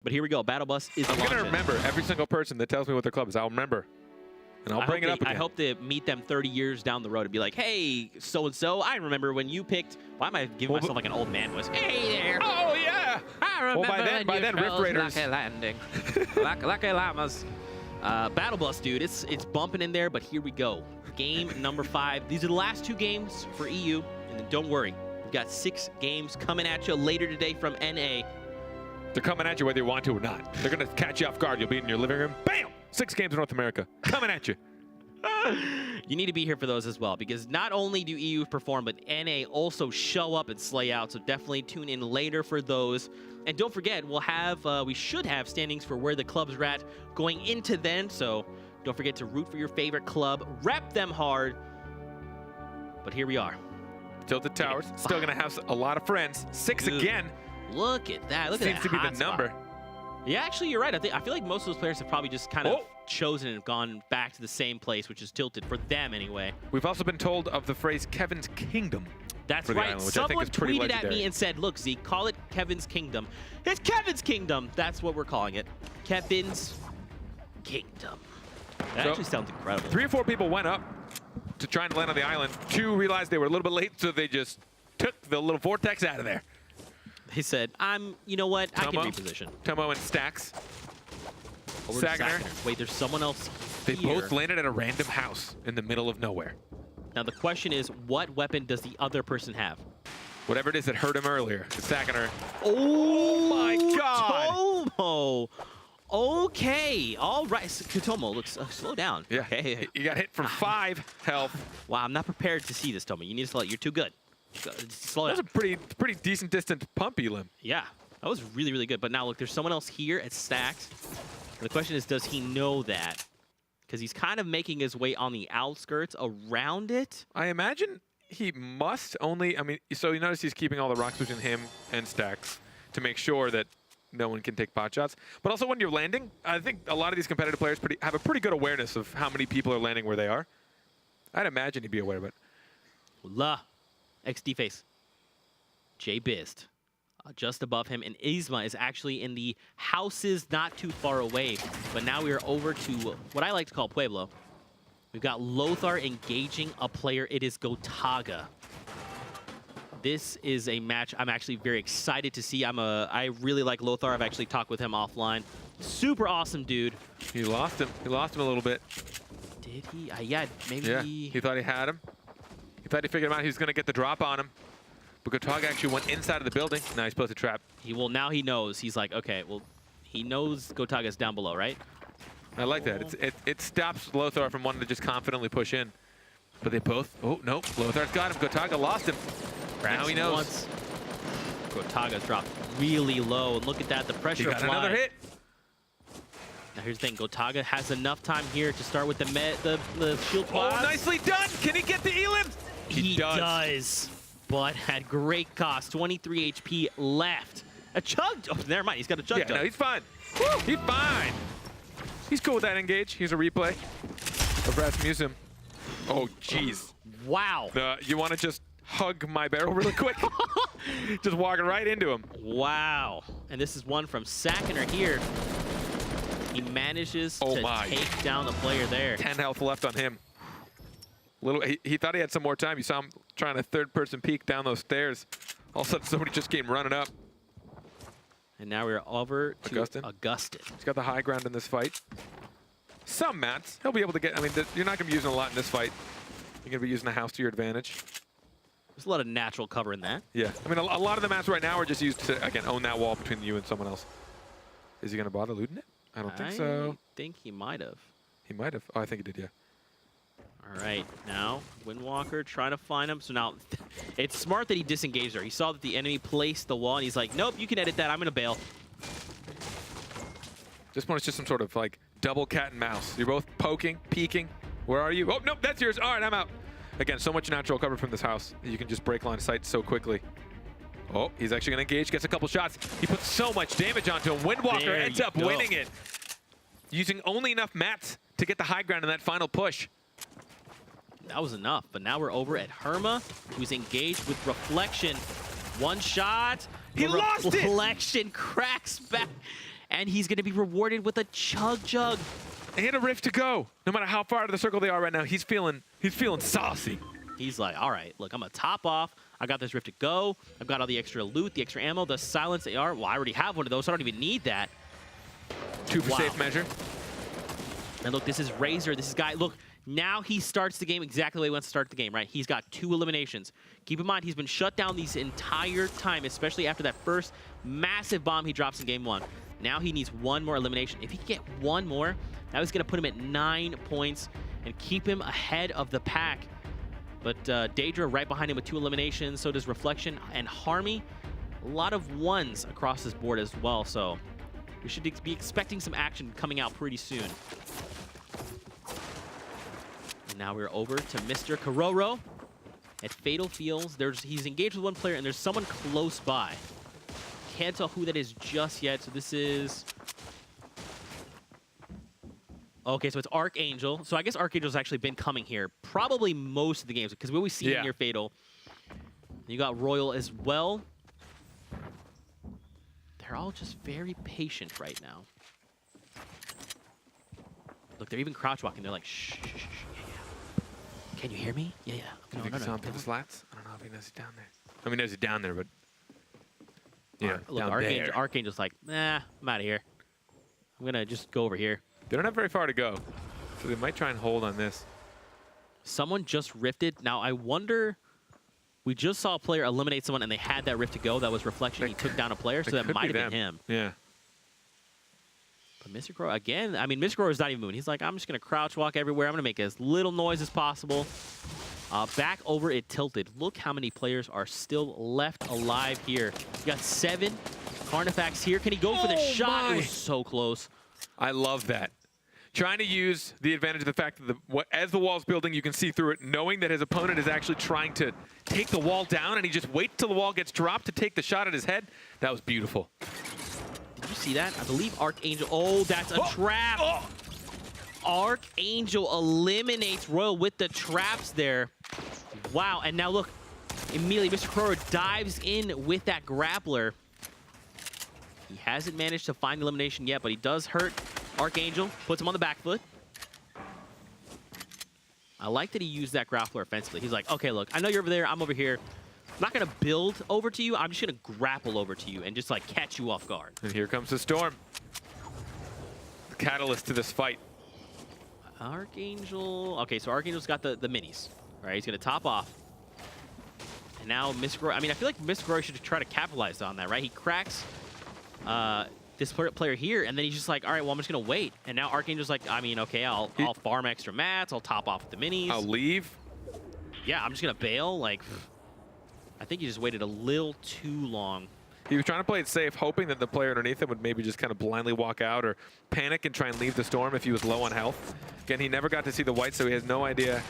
But here we go. Battle Bus is I'm going to launching. remember every single person that tells me what their club is. I'll remember. And I'll bring it up again. I hope to meet them 30 years down the road and be like, hey, so-and-so, I remember when you picked... Why am I giving myself like an old man voice? Hey there. Oh, yeah. I remember by then Rift Raiders. Lucky landing. Lucky llamas. Battle Bus, dude. It's bumping in there, but here we go. Game number 5. These are the last 2 games for EU. And then don't worry. We've got 6 games coming at you later today from NA. They're coming at you whether you want to or not. They're going to catch you off guard. You'll be in your living room. Bam! 6 games in North America. Coming at you. You need to be here for those as well, because not only do EU perform, but NA also show up and slay out. So definitely tune in later for those. And don't forget, we should have standings for where the clubs are at going into then. So don't forget to root for your favorite club. Rep them hard. But here we are. Tilted Towers. Still going to have a lot of friends. 6 Dude. again. Look at that. Look at that. Seems to be the number. Yeah, actually, you're right. I feel like most of those players have probably just kind of chosen and gone back to the same place, which is Tilted, for them anyway. We've also been told of the phrase Kevin's Kingdom. That's right. Island, Someone tweeted at me and said, look, Zeke, call it Kevin's Kingdom. It's Kevin's Kingdom. That's what we're calling it. Kevin's Kingdom. That actually sounds incredible. 3 or 4 people went up to try and land on the island. 2 realized they were a little bit late, so they just took the little vortex out of there. They said, you know what? I can reposition. Tomo and Stacks. Over to Saginaw. Wait, there's someone else They here. both landed at a random house in the middle of nowhere. Now, the question is, what weapon does the other person have? Whatever it is that hurt him earlier. It's Saginaw. Oh, my God. Tomo. Okay. All right. Tomo, looks slow down. Yeah. Okay. You got hit for 5 health. Wow, I'm not prepared to see this, Tomo. You need to slow. You're too good. Slow down. That was a pretty decent distant pump, Elim. Yeah, that was really, really good. But now, look, there's someone else here at Stacks. And the question is, does he know that? Because he's kind of making his way on the outskirts around it. I imagine he must only, so you notice he's keeping all the rocks between him and Stacks to make sure that no one can take pot shots. But also when you're landing, I think a lot of these competitive players have a pretty good awareness of how many people are landing where they are. I'd imagine he'd be aware of it. La. XD face. Jay Bizd. Just above him, and Isma is actually in the houses not too far away. But now we are over to what I like to call Pueblo. We've got Lothar engaging a player. It is Gotaga. This is a match I'm actually very excited to see. I really like Lothar. I've actually talked with him offline. Super awesome dude. He lost him. He lost him a little bit. Did he? Yeah, maybe. Yeah, he thought he had him. He thought he figured him out. He was going to get the drop on him. But Gotaga actually went inside of the building. Now he's supposed to trap. Now he knows. He's like, okay, well, he knows Gotaga's down below, right? I like that. It stops Lothar from wanting to just confidently push in. But they both, oh, no, Lothar's got him. Gotaga lost him. Now he knows. Gotaga's dropped really low. And look at that, the pressure He got another hit. Now here's the thing, Gotaga has enough time here to start with the shield quad. Oh, nicely done. Can he get the Elim? He does. But at great cost, 23 HP left. A chug. Oh, never mind. He's got a chug. Yeah, no, he's fine. Woo, he's fine. He's cool with that engage. Here's a replay of Rasmussen. Oh, jeez. Wow. You want to just hug my barrel really quick? Just walking right into him. Wow. And this is one from Saginaw here. He manages to take down the player there. 10 health left on him. He thought he had some more time. You saw him trying to third-person peek down those stairs. All of a sudden, somebody just came running up. And now we're over to Augustin. He's got the high ground in this fight. Some mats. He'll be able to get... you're not going to be using a lot in this fight. You're going to be using the house to your advantage. There's a lot of natural cover in that. Yeah. A lot of the mats right now are just used to, again, own that wall between you and someone else. Is he going to bother looting it? I don't think so. I think he might have. He might have. Oh, I think he did, yeah. All right, now Windwalker trying to find him. So now it's smart that he disengaged her. He saw that the enemy placed the wall, and he's like, nope, you can edit that. I'm going to bail. This one is just some sort of double cat and mouse. You're both poking, peeking. Where are you? Oh, nope, that's yours. All right, I'm out. Again, so much natural cover from this house. You can just break line of sight so quickly. Oh, he's actually going to engage, gets a couple shots. He puts so much damage onto him. Windwalker ends up winning it. Using only enough mats to get the high ground in that final push. That was enough, but now we're over at Herma, who's engaged with Reflection. One shot. He lost it! Reflection cracks back. And he's going to be rewarded with a Chug Jug. And a Rift to go. No matter how far out of the circle they are right now, he's feeling saucy. He's like, all right, look, I'm going to top off. I got this Rift to go. I've got all the extra loot, the extra ammo, the silenced AR. Well, I already have one of those, so I don't even need that. 2 for safe measure. And look, this is Razor. This is Guy. Look, now he starts the game exactly the way he wants to start the game, right? He's got 2 eliminations. Keep in mind, he's been shut down this entire time, especially after that first massive bomb he drops in game 1. Now he needs 1 more elimination. If he can get 1 more, that was going to put him at 9 points and keep him ahead of the pack. But Daedra right behind him with 2 eliminations. So does Reflection and Harmy. A lot of 1s across this board as well. So we should be expecting some action coming out pretty soon. And now we're over to Mr. Kororo at Fatal Fields. He's engaged with 1 player, and there's someone close by. Can't tell who that is just yet. So this is... Okay, so it's Archangel. So I guess Archangel's actually been coming here probably most of the games because we always see him near Fatal. You got Royal as well. They're all just very patient right now. Look, they're even crouch walking. They're like, shh, shh, shh, yeah. Can you hear me? Yeah, yeah. No, no, no. The slats? I don't know if he knows he's down there. I mean, he knows he's down there, but yeah, look, Archangel's like, nah, I'm out of here. I'm gonna just go over here. They don't have very far to go, so they might try and hold on this. Someone just rifted. Now, I wonder... We just saw a player eliminate someone, and they had that rift to go. That was Reflection. He took down a player, so that might have been him. Yeah. But Mr. Crow, again, I mean, Mr. Crow is not even moving. He's like, I'm just going to crouch walk everywhere. I'm going to make as little noise as possible. Back over at Tilted. Look how many players are still left alive here. You got 7 Carnifex here. Can he go for the shot? It was so close. I love that. Trying to use the advantage of the fact that as the wall's building, you can see through it, knowing that his opponent is actually trying to take the wall down, and he just waits till the wall gets dropped to take the shot at his head. That was beautiful. Did you see that? I believe Archangel. Oh, that's a trap. Oh. Archangel eliminates Royal with the traps there. Wow, and now look, immediately Mr. Crower dives in with that grappler. He hasn't managed to find elimination yet, but he does hurt Archangel, puts him on the back foot. I like that he used that grappler offensively. He's like, okay, look, I know you're over there, I'm over here. I'm not going to build over to you, I'm just going to grapple over to you and just like catch you off guard. And here comes the Storm. The catalyst to this fight. Archangel, okay, so Archangel's got the minis, right? He's going to top off. And now Mr. Groy, I mean, I feel like Mr. Groy should try to capitalize on that, right? He cracks this player here, and then he's just like, all right, well, I'm just going to wait. And now Archangel's like, I mean, okay, I'll farm extra mats. I'll top off with the minis. I'll leave. Yeah, I'm just going to bail. Like, I think he just waited a little too long. He was trying to play it safe, hoping that the player underneath him would maybe just kind of blindly walk out or panic and try and leave the Storm if he was low on health. Again, he never got to see the white, so he has no idea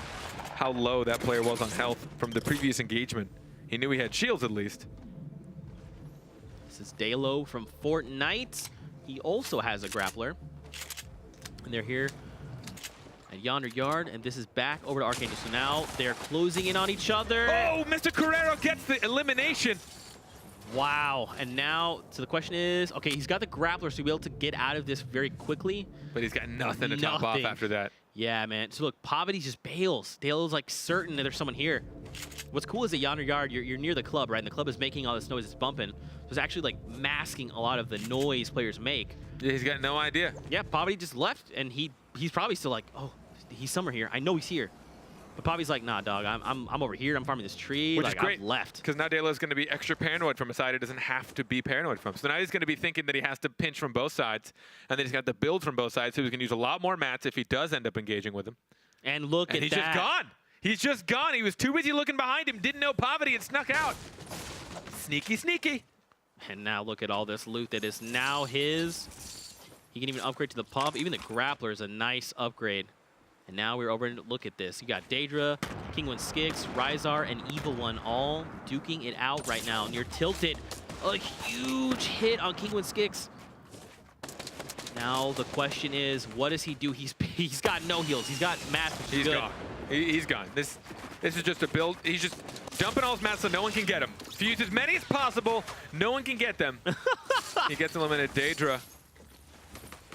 how low that player was on health from the previous engagement. He knew he had shields at least. This is Dalo from Fortnite. He also has a grappler. And they're here at Yonder Yard, and this is back over to Archangel. So now they're closing in on each other. Oh, Mr. Carrero gets the elimination. Wow, and now, so the question is, okay, he's got the grappler, so he'll be able to get out of this very quickly. But he's got nothing to top off after that. Yeah, man. So look, Poverty just bails. Dalo's like certain that there's someone here. What's cool is at Yonder Yard, you're near the club, right? And the club is making all this noise, it's bumping. So it's actually like masking a lot of the noise players make. Yeah, he's got no idea. Yeah, Poverty just left, and he's probably still like, oh, he's somewhere here. I know he's here. But Poppy's like, nah, dog, I'm over here. I'm farming this tree. Which like, is great, I've left. Because now Dalo's going to be extra paranoid from a side he doesn't have to be paranoid from. So now he's going to be thinking that he has to pinch from both sides, and then he's got to build from both sides, so he can use a lot more mats if he does end up engaging with him. And look at that. He's just gone. He's just gone. He was too busy looking behind him, didn't know Poverty had snuck out. Sneaky, sneaky. And now look at all this loot that is now his. He can even upgrade to the pump. Even the grappler is a nice upgrade. And now we're over and look at this. You got Daedra, King One Skix, Ryzar, and Evil One all duking it out right now. Near Tilted. A huge hit on King One Skix. Now the question is, what does he do? He's got no heals. He's got mats, which is good. Gone. He's gone. This is just a build. He's just dumping all his mats so no one can get him. If you use as many as possible, no one can get them. He gets eliminated. Daedra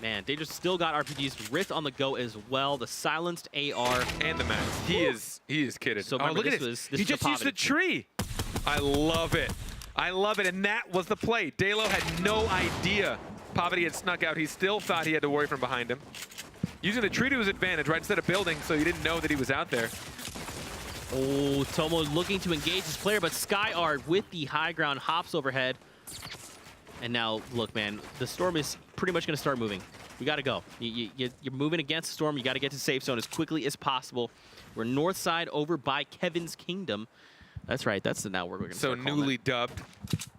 Man, they just still got RPGs. Rift on the go as well. The silenced AR. And the max. He is kidding. So oh, look at this. He just used the tree. I love it. I love it. And that was the play. Dalo had no idea Poverty had snuck out. He still thought he had to worry from behind him. Using the tree to his advantage, right, instead of building, so he didn't know that he was out there. Oh, Tomo looking to engage his player, but SkyArt with the high ground hops overhead. And now, look, man, the storm is pretty much going to start moving. We got to go. You're moving against the storm. You got to get to safe zone as quickly as possible. We're north side over by Kevin's Kingdom. That's right. That's the now we're going to start calling newly it. dubbed.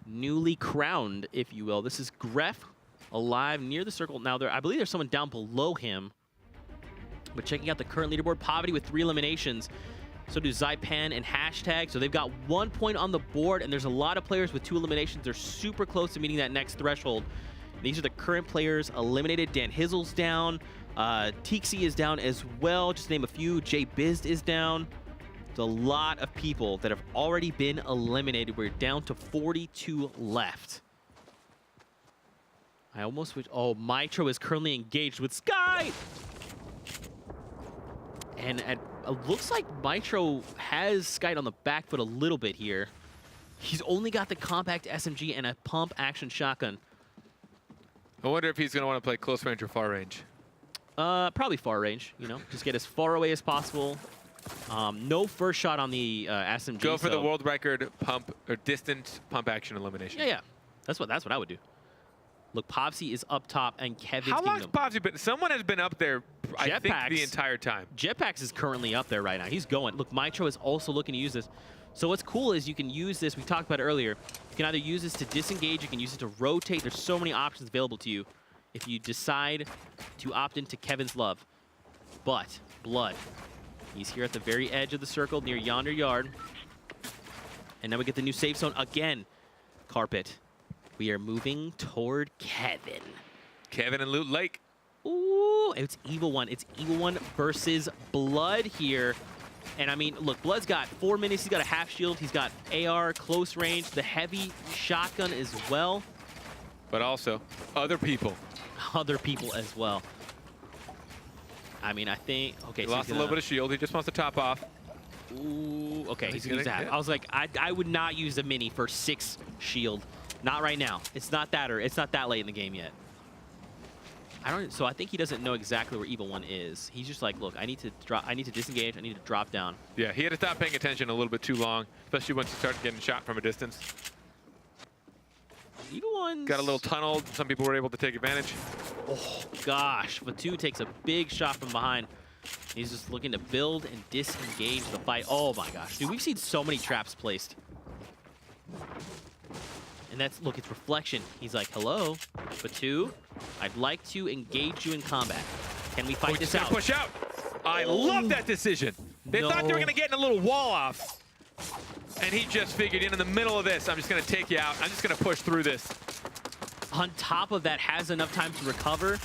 Newly crowned, if you will. This is Gref alive near the circle. Now, I believe there's someone down below him. But checking out the current leaderboard, Poverty with 3 eliminations. So do Zypan and Hashtag. So they've got 1 point on the board, and there's a lot of players with 2 eliminations. They're super close to meeting that next threshold. These are the current players eliminated. Dan Hizzle's down. Tixi is down as well. Just to name a few. Jay Biz is down. It's a lot of people that have already been eliminated. We're down to 42 left. I almost wish... Oh, Mitro is currently engaged with Sky! And it looks like Mitro has Skyed on the back foot a little bit here. He's only got the compact SMG and a pump action shotgun. I wonder if he's going to want to play close range or far range. Probably far range, you know. Just get as far away as possible. No first shot on the SMG. Go for the world record pump or distant pump action elimination. Yeah. That's what I would do. Look, Popsy is up top and Kevin's How long Kingdom. has Popsy been? Someone has been up there, I think, the entire time. Jetpacks is currently up there right now. He's going. Look, Mitro is also looking to use this. So what's cool is you can use this. We talked about it earlier. You can either use this to disengage. You can use it to rotate. There's so many options available to you if you decide to opt into Kevin's Love. But Blood, he's here at the very edge of the circle near yonder yard. And now we get the new safe zone again. Carpet. We are moving toward Kevin. Kevin and Loot Lake. Ooh, it's Evil One. It's Evil One versus Blood here. And I mean, look, Blood's got 4 minutes. He's got a half shield. He's got AR, close range, the heavy shotgun as well. But also, other people. Other people as well. I mean, I think, okay. He so lost a little bit of shield. He just wants to top off. Ooh, okay. He's gonna used that. hit. I was like, I would not use a mini for 6 shield. Not right now. It's not that, or it's not that late in the game yet. So I think he doesn't know exactly where Evil One is. He's just like, look, I need to disengage. I need to drop down. Yeah, he had to stop paying attention a little bit too long, especially once he started getting shot from a distance. Evil One's got a little tunnel. Some people were able to take advantage. Oh gosh, Fatu takes a big shot from behind. He's just looking to build and disengage the fight. Oh my gosh, dude, we've seen so many traps placed. And that's, look, it's Reflection. He's like, hello, Fatu, I'd like to engage you in combat. Can we fight this out? Push out. I love that decision. They thought they were going to get in a little wall off. And he just figured in the middle of this, I'm just going to take you out. I'm just going to push through this. On top of that, has enough time to recover.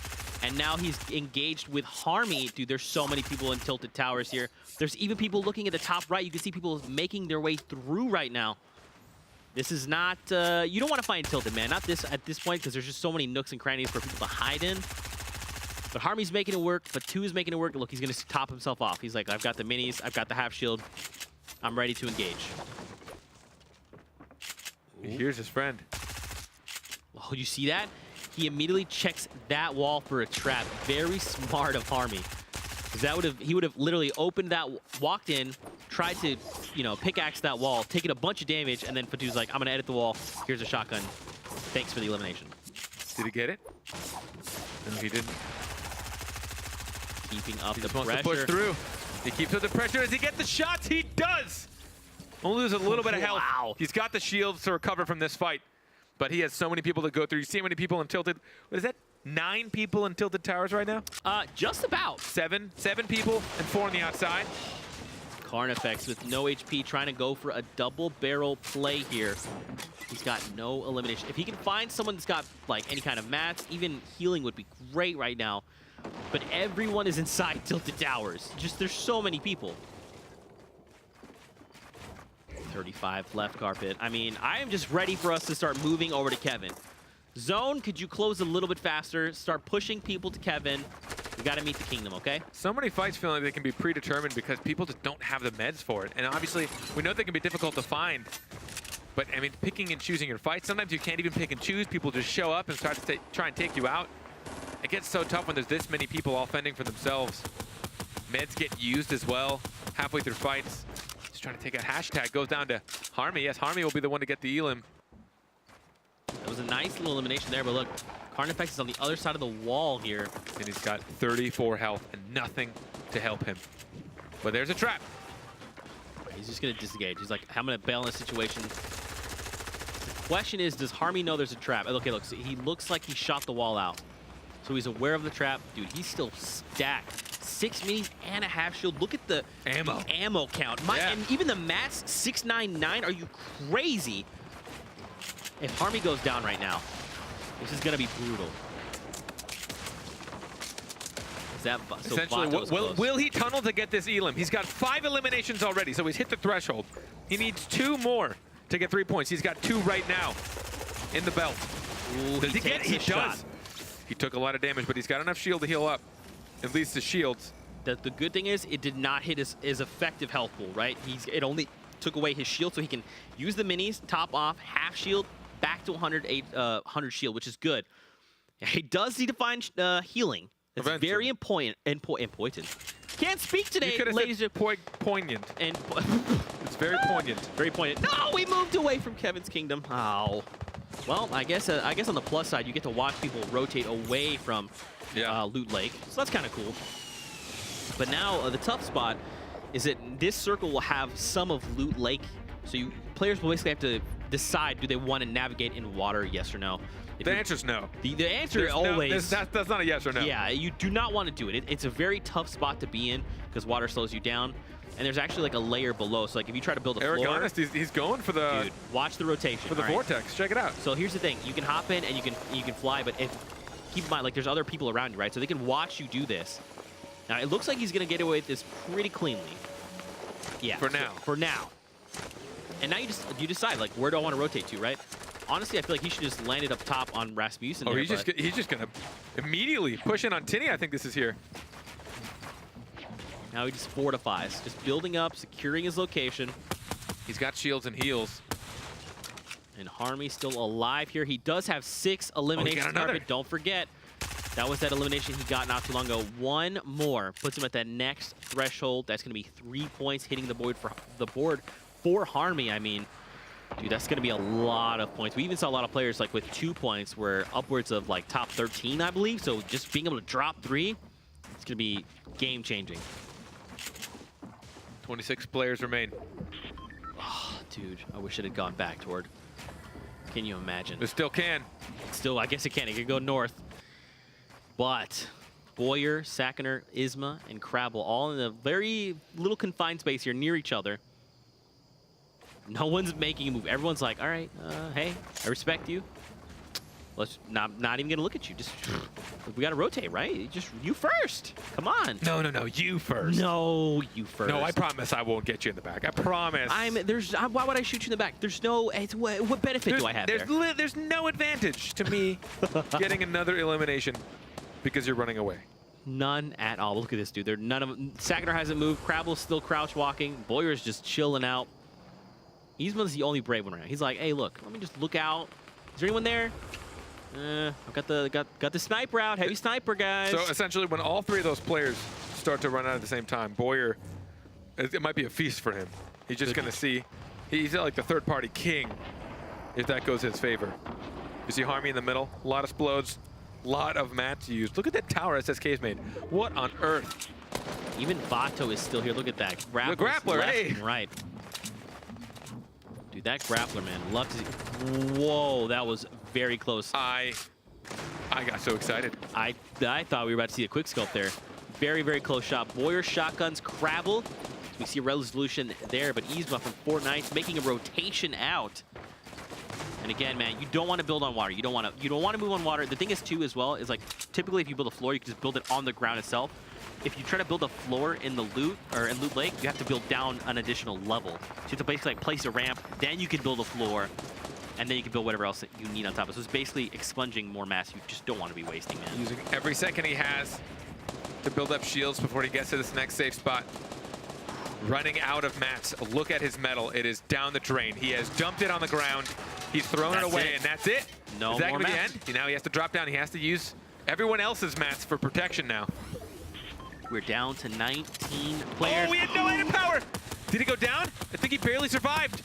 And now he's engaged with Harmy. Dude, there's so many people in Tilted Towers here. There's even people looking at the top right. You can see people making their way through right now. This is not, you don't want to find Tilted, man. Not this at this point, because there's just so many nooks and crannies for people to hide in. But Harmy's making it work. Fatu is making it work. Look, he's going to top himself off. He's like, I've got the minis. I've got the half shield. I'm ready to engage. Here's his friend. Oh, you see that? He immediately checks that wall for a trap. Very smart of Harmy. He would have literally opened that, walked in, tried to, you know, pickaxe that wall, taken a bunch of damage, and then Fatu's like, I'm gonna edit the wall. Here's a shotgun. Thanks for the elimination. Did he get it? No, he didn't. Keeping up He the just wants to pressure. push through. He keeps up the pressure. Does he get the shots? He does! Only lose a little bit of health. Wow. He's got the shields to recover from this fight. But he has so many people to go through. You see how many people in Tilted? What is that? 9 people in Tilted Towers right now? Just about. 7 people and 4 on the outside. Carnifex with no HP trying to go for a double barrel play here. He's got no elimination. If he can find someone that's got like any kind of mats, even healing would be great right now. But everyone is inside Tilted Towers. Just there's so many people. 35 left, Carpet. I mean, I am just ready for us to start moving over to Kevin. Zone, could you close a little bit faster? Start pushing people to Kevin. We got to meet the kingdom, okay? So many fights feel like they can be predetermined because people just don't have the meds for it. And obviously, we know they can be difficult to find. But, I mean, picking and choosing your fights, sometimes you can't even pick and choose. People just show up and try and take you out. It gets so tough when there's this many people all fending for themselves. Meds get used as well halfway through fights. Just trying to take a hashtag. Goes down to Harmy. Yes, Harmy will be the one to get the elim. That was a nice little elimination there, but look, Carnifex is on the other side of the wall here. And he's got 34 health and nothing to help him. But there's a trap. He's just going to disengage. He's like, I'm going to bail in this situation. The question is, does Harmy know there's a trap? Okay, look, so he looks like he shot the wall out. So he's aware of the trap. Dude, he's still stacked. 6 minis and a half shield. Look at the ammo count. And even the mats, 699. Are you crazy? If Harmy goes down right now, this is going to be brutal. Is that so essentially, will he tunnel to get this elim? He's got 5 eliminations already, so he's hit the threshold. He needs 2 more to get 3 points. He's got 2 right now in the belt. Ooh, does he get? He does. Shot. He took a lot of damage, but he's got enough shield to heal up. At least the shields. The good thing is it did not hit his effective health pool, right? It only took away his shield, so he can use the minis, top off, half shield, back to 100 shield, which is good. He does need to find healing. It's very important. Can't speak today, ladies and poignant. And it's very poignant. Very poignant. No, we moved away from Kevin's kingdom. Oh. Well, I guess on the plus side, you get to watch people rotate away from Loot Lake, so that's kind of cool. But now the tough spot is that this circle will have some of Loot Lake, so players will basically have to decide: do they want to navigate in water, yes or no? The answer is no. The answer is always... that's not a yes or no. Yeah, you do not want to do it. It's a very tough spot to be in because water slows you down. And there's actually like a layer below. So like if you try to build a floor... Honest, he's going for the... Dude, watch the rotation. For the vortex. Check it out. So here's the thing. You can hop in and you can fly, but keep in mind, like there's other people around you, right? So they can watch you do this. Now it looks like he's going to get away with this pretty cleanly. Yeah. For now. For now. And now you decide, like, where do I want to rotate to, right? Honestly, I feel like he should just land it up top on Rasmussen. Oh, he's just going to immediately push in on Tinny. I think this is here. Now he just fortifies, just building up, securing his location. He's got shields and heals. And Harmy still alive here. He does have 6 eliminations. Don't forget, that was that elimination he got not too long ago. 1 more puts him at that next threshold. That's going to be 3 points hitting the board for Harmy. I mean, dude, that's going to be a lot of points. We even saw a lot of players like with 2 points were upwards of like top 13, I believe. So just being able to drop 3, it's going to be game-changing. 26 players remain. Oh, dude, I wish it had gone back toward. Can you imagine? It still can. Still, I guess it can. It can go north. But Boyer, Sackener, Isma, and Crabble all in a very little confined space here near each other. No one's making a move. Everyone's like, all right, hey, I respect you. Let's not even gonna look at you. Just we gotta rotate, right? Just you first. Come on. No, you first. No, you first. No, I promise I won't get you in the back. I promise. Why would I shoot you in the back? There's no. What benefit do I have there? There's no advantage to me getting another elimination because you're running away. None at all. Look at this dude. None of them. Sackener hasn't moved. Crabble's still crouch walking. Boyer's just chilling out. Isma's the only brave one right now. He's like, hey, look, let me just look out. Is there anyone there? I've got the sniper out. Heavy sniper, guys. So essentially, when all 3 of those players start to run out at the same time, Boyer, it might be a feast for him. He's just going to see. He's like the third-party king, if that goes his favor. You see Harmy in the middle. A lot of explodes. A lot of mats used. Look at that tower SSK's made. What on earth? Even Vato is still here. Look at that. The grappler, left hey. and right. Dude, that grappler, man. Love to see. Whoa, that was very close. I got so excited. I thought we were about to see a quick scope there. Very, very close shot. Boyer shotguns Crabble. We see a resolution there, but Isma from Fortnite making a rotation out. And again, man, you don't want to build on water. You don't want to move on water. The thing is too, as well, is like typically if you build a floor, you can just build it on the ground itself. If you try to build a floor in the loot or in Loot Lake, you have to build down an additional level. So you have to basically like place a ramp, then you can build a floor. and then you can build whatever else that you need on top of it. So it's basically expunging more mass you just don't want to be wasting, man. Using every second he has to build up shields before he gets to this next safe spot. Running out of mats. Look at his metal. It is down the drain. He has dumped it on the ground. He's thrown it away, and that's it. No is that more gonna be mats. the end? Now he has to drop down. He has to use everyone else's mats for protection now. We're down to 19 players. Oh, we had no added power. Did he go down? I think he barely survived.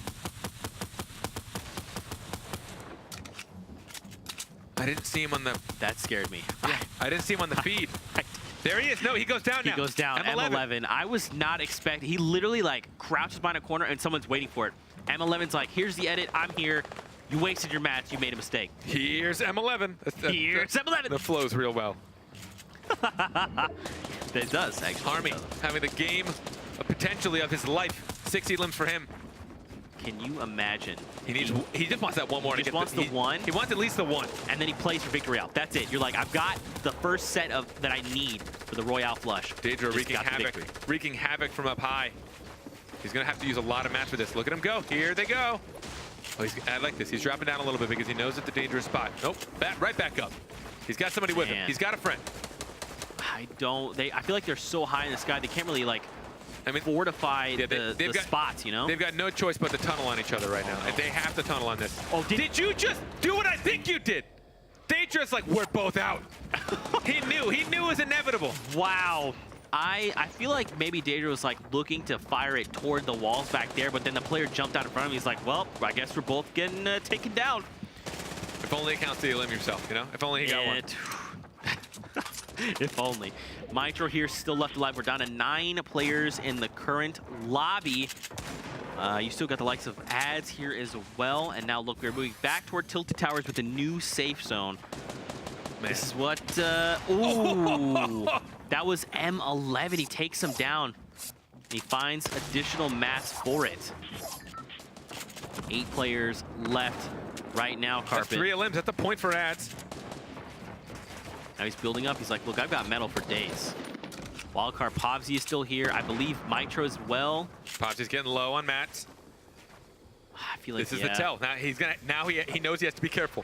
I didn't see him on the... That scared me. Yeah, I didn't see him on the feed. There he is. No, he goes down now. He goes down. M11. I was not expecting. He literally like crouches behind a corner and someone's waiting for it. M11's like, here's the edit. I'm here. You wasted your match. You made a mistake. Here's M11. Here's M11. That flows real well. It does, actually. Army having the game potentially of his life. 60 limbs for him. Can you imagine? He just wants that one more. He just wants the one. He wants at least the one. And then he plays for Victory Royale. That's it. You're like, I've got the first set of that I need for the Royale flush. Daedra wreaking havoc from up high. He's gonna have to use a lot of mats for this. Look at him go. Here they go. Oh, I like this. He's dropping down a little bit because he knows it's a dangerous spot. Nope. Right back up. He's got somebody with him. He's got a friend. I feel like they're so high in the sky. They can't really like. Fortify the spots, you know? They've got no choice but to tunnel on each other right now. And they have to tunnel on this. Oh, did you just do what I think you did? Daedra's like, we're both out. He knew it was inevitable. Wow. I feel like maybe Daedra was like looking to fire it toward the walls back there, but then the player jumped out in front of him. He's like, well, I guess we're both getting taken down. If only it counts to you limb yourself, you know? If only he got one. If only. Mitro here still left alive. We're down to 9 players in the current lobby. You still got the likes of ads here as well. And now look, we're moving back toward Tilted Towers with a new safe zone. Man. This is what... ooh! That was M11. He takes him down. He finds additional mats for it. 8 players left right now, Carpet. That's 3 limbs. That's a point for ads. Now he's building up. He's like, look, I've got metal for days. Wildcard Povsy is still here. I believe Mitro as well. Povsy's getting low on mats. I feel like this is the tell. Now he knows he has to be careful.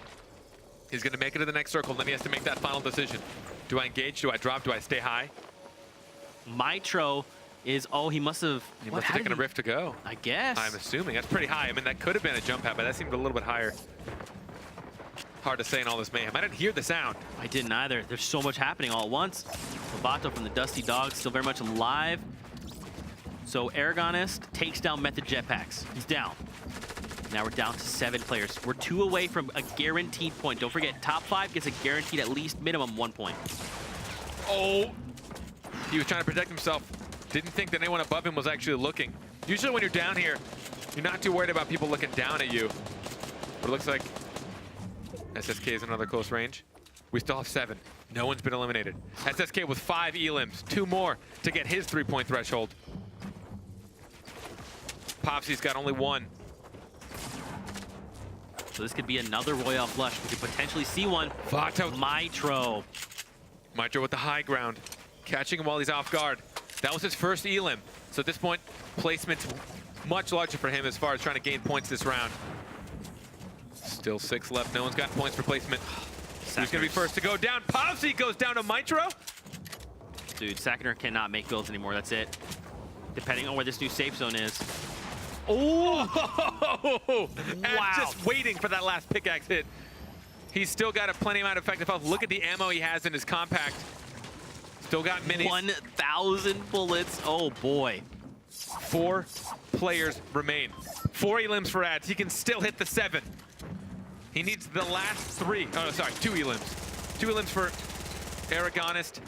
He's gonna make it to the next circle, then he has to make that final decision. Do I engage? Do I drop? Do I stay high? Mitro is he must have taken a rift to go. I guess. I'm assuming. That's pretty high. I mean, that could have been a jump pad, but that seemed a little bit higher. Hard to say in all this mayhem. I didn't hear the sound. I didn't either. There's so much happening all at once. Lovato from the Dusty Dog still very much alive. So Aragonist takes down Method Jetpacks. He's down. Now we're down to 7 players. We're 2 away from a guaranteed point. Don't forget, top 5 gets a guaranteed at least minimum 1 point. Oh, he was trying to protect himself. Didn't think that anyone above him was actually looking. Usually when you're down here, you're not too worried about people looking down at you. But it looks like SSK is another close range. We still have 7. No one's been eliminated. SSK with 5 elims, 2 more to get his 3-point threshold. Popsy's got only 1. So this could be another Royale flush. We could potentially see one. Mitro. Mitro with the high ground, catching him while he's off guard. That was his first elim. So at this point, placement's much larger for him as far as trying to gain points this round. Still 6 left. No one's got points for placement. Who's going to be first to go down? Povsy goes down to Mitro. Dude, Sakiner cannot make builds anymore. That's it. Depending on where this new safe zone is. Oh! Wow. Just waiting for that last pickaxe hit. He's still got a plenty amount of effective health. Look at the ammo he has in his compact. Still got minis. 1,000 bullets. Oh, boy. 4 players remain. 4 elims for ads. He can still hit the 7. He needs the last 3. Oh, no, sorry, 2 elims. 2 elims for Aragonist.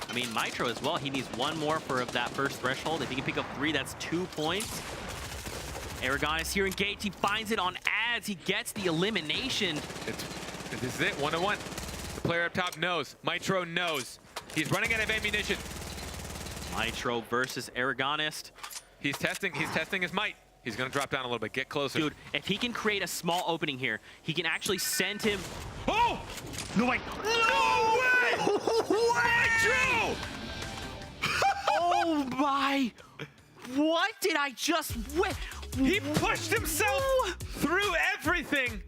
I mean, Mitro as well. He needs 1 more for that first threshold. If he can pick up 3, that's 2 points. Aragonist here engaged. He finds it on ads. He gets the elimination. This is it, 1-1. The player up top knows. Mitro knows. He's running out of ammunition. Mitro versus Aragonist. He's testing his might. He's gonna drop down a little bit, get closer. Dude, if he can create a small opening here, he can actually send him. Oh! No way! No way! Mitro! Oh my! What did I just? He pushed himself through everything.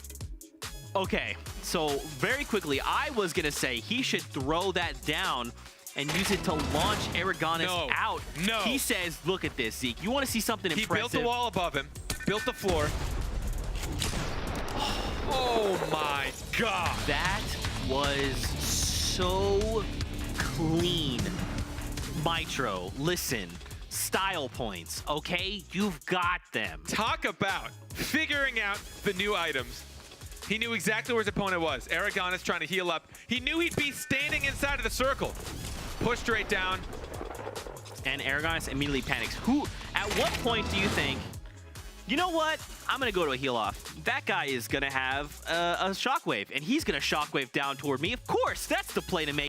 Okay, so very quickly, I was going to say he should throw that down and use it to launch Aragonis out. No. He says, look at this, Zeke. You want to see something He impressive? built a wall above him, built the floor. Oh my God. That was so clean. Mitro, listen. Style points, okay? You've got them. Talk about figuring out the new items. He knew exactly where his opponent was. Aragon is trying to heal up. He knew he'd be standing inside of the circle. Pushed straight down. And Aragonis immediately panics. At what point do you think, you know what? I'm going to go to a heal off. That guy is going to have a shockwave, and he's going to shockwave down toward me. Of course, that's the play to make.